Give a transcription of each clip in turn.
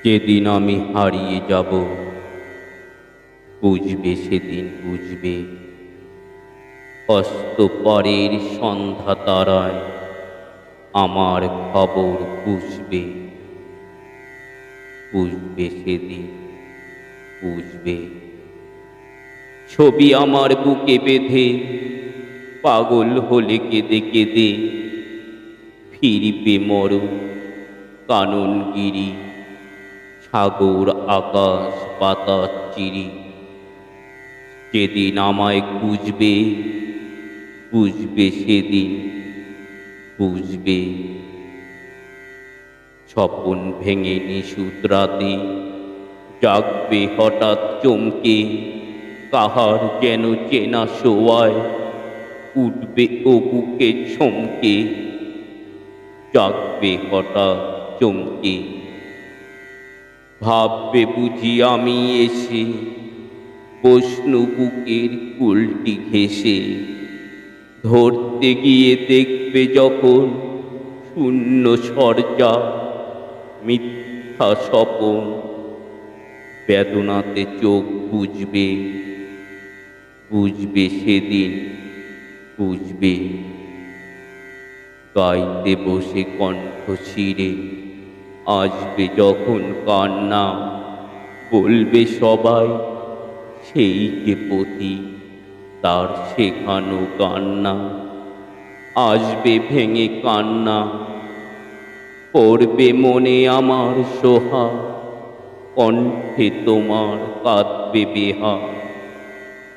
যেদিন আমি হারিয়ে যাব, বুঝবে সেদিন বুঝবে। অস্তপারের সন্ধ্যা তারায় আমার খবর বুঝবে। বুঝবে সেদিন বুঝবে। ছবি আমার বুকে বেঁধে পাগল হলে কেঁদে কেঁদে ফিরবে মরণ কাননগিরি, সাগর আকাশ বাতাস চিরি। যেদিন আমায় খুঁজবে, বুঝবে সেদিন বুঝবে। স্বপন ভেঙে নিশুত রাতে জাগবে হঠাৎ চমকে, কাহার যেন চেনা শোয়ায় উঠবে ও বুকে চমকে। জাগবে হঠাৎ চমকে, ভাববে বুঝি আমি এসে বসনু বুকের কুলটি ঘেঁষে। ধরতে গিয়ে দেখবে যখন শূন্য সরজা মিথ্যা স্বপন। বেদনাতে চোখ বুঝবে, বুঝবে সেদিন বুঝবে। গাইতে বসে কণ্ঠ ছিঁড়ে আসবে যখন কান্না, বলবে সবাই সেই যে পথি তার শেখানো কান্না। আসবে ভেঙে কান্না, পড়বে মনে আমার সোহা, কণ্ঠে তোমার কাঁদবে বেহা।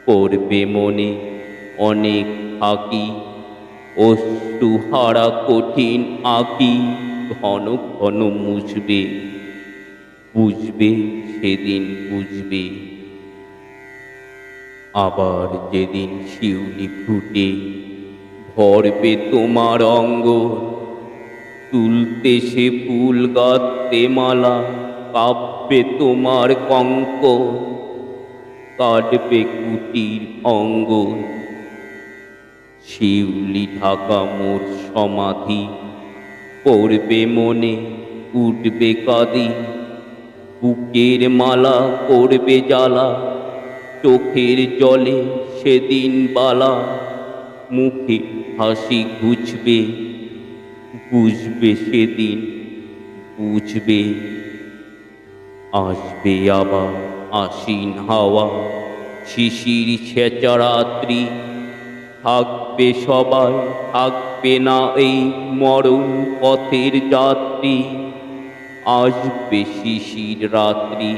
পড়বে মনে অনেক আঁকি, অশ্রুহারা কঠিন আঁকি, ঘন ঘন মুছবে। বুঝবে সেদিন বুঝবে। আবার যেদিন শিউলি ফুটে ভরবে তোমার অঙ্গ, তুলতে সে ফুল গাঁথতে মালা, কাঁপবে তোমার কঙ্কণ, কাটবে কুটির অঙ্গন। শিউলি ঢাকা মোর সমাধি, পড়বে মনে উঠবে কাঁদি। বুকের মালা করবে জ্বালা, চোখের জলে সেদিন বালা। মুখে হাসি ঘুচবে, বুঝবে সেদিন বুঝবে। আসবে আবার আশ্বিন হাওয়া, শিশির ছেঁচা রাত্রি। থাকবে সবাই, থাকবে না এই মরণ পথের যাত্রী। আসবে শিশির রাত্রি,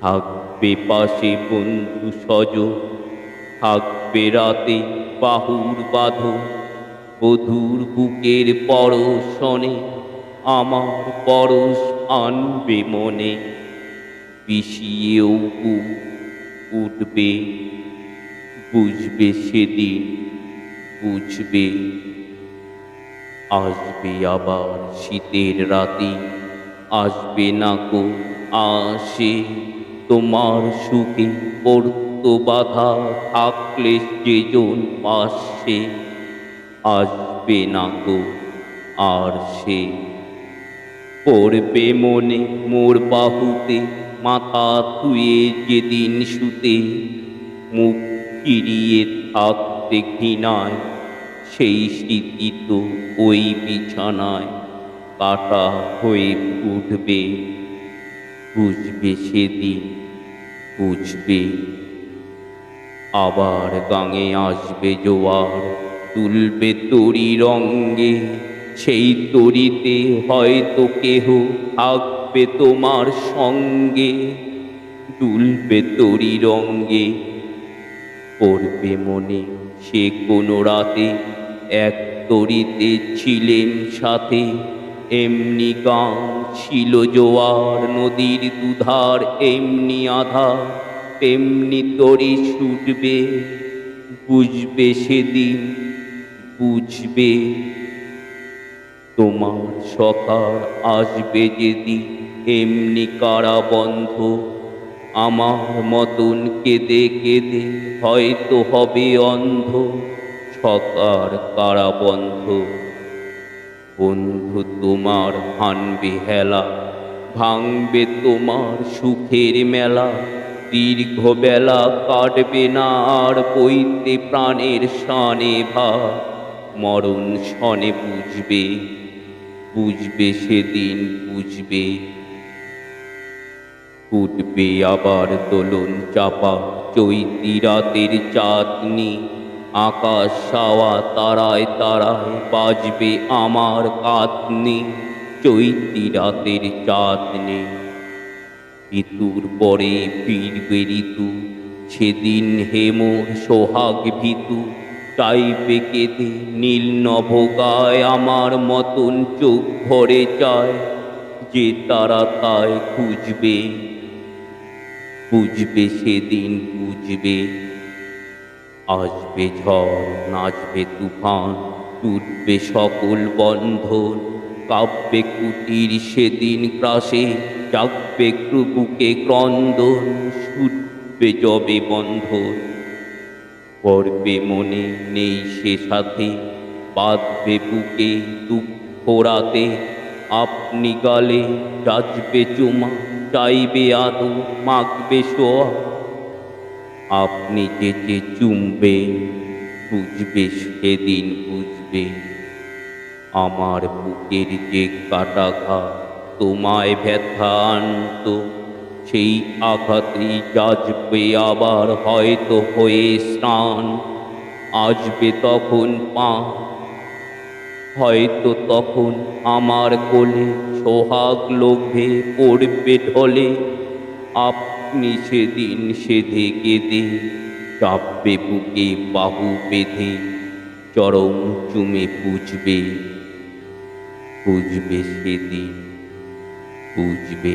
থাকবে পাশে বন্ধু স্বজন। থাকবে রাতে বাহুর বাঁধন, বধূর বুকের পরশনে আমার পরশ আনবে মনে। বিষিয়েও বুক উঠবে, বুঝবে সেদিন বুঝবে। আসবে আবার শীতের রাতে, আসবে না কো আসে তোমার সুখে পড়তো বাধা থাকলে যেজন পাশে। আসবে না গো আর সে, পড়বে মনে মোর বাহুতে মাথা ধুয়ে যেদিন শুতে। মুখ ফিরিয়ে থাকতে ঘৃণায় সেই স্মৃতি তো ওই বিছানায় কাটা হয়ে উঠবে। বুঝবে সেদিন বুঝবে। আবার গাঙে আসবে জোয়ার, তুলবে তরি রঙ্গে। সেই তরিতে হয়তো কেহ থাকবে তোমার সঙ্গে। তুলবে তরি রঙ্গে, পড়বে মনে সে কোনো রাতে এক তরিতে ছিলেন সাথে। এমনি গান ছিল জোয়ার নদীর দুধার, এমনি আধার তেমনি তরি ছুটবে। বুঝবে সেদিন বুঝবে। তোমার সখার আসবে যেদিন এমনি কারাবন্ধ, আমার মতন কেঁদে কেঁদে হয়তো হবে অন্ধ। সখার কারাবন্ধ, বন্ধু তোমার হানবে হেলা, ভাঙবে তোমার সুখের মেলা, দীর্ঘ বেলা কাটবে না আর বইতে প্রাণের শানে ভার। মরণ শনে বুঝবে, বুঝবে সেদিন বুঝবে। উঠবে আবার দোলন চাপা চৈতি রাতের চাঁদনি, আকাশ সাওয়া তারায় তারায় বাজবে আমার কাঁদনি। চৈতি রাতের চাঁদনি, ঋতুর পরে ফিরবে ঋতু, সেদিন হেমর সোহাগ ভীতু। চাইবে কেঁদে নীল নভ গায়, আমার মতন চোখ ভরে চায়। যে তারা তাই খুঁজবে, বুঝবে সেদিন বুঝবে। আসবে ঝড় নাচবে তুফান, টুটবে সকল বন্ধন। কাঁপবে কুটির সেদিন গ্রাসে, জাগবে বুকে ক্রন্দন। ছুটবে যবে বন্ধন, পড়বে মনে নেই সে সাথে। বাঁধবে বুকে দুঃখ রাতে, আপনি গালে যাচবে চুমা। চাইবে আদর মাখবে সোয়া, আপনি যেচে চুমবে। বুঝবে সেদিন বুঝবে, আমার বুকের যে কাটা ঘা তোমায় ব্যথা আনত। সেই আঘাতেই যাচবে আবার হয়তো হয়ে স্নান। আসবে তখন পা, হয়তো তখন আমার কোলে সোহাগ লোভে পড়বে ঢলে। আপনি সেদিন সেধে কেঁদে চাপবে বুকে বাহু বেঁধে। চরম চুমে বুঝবে, বুঝবে সেদিন বুঝবে।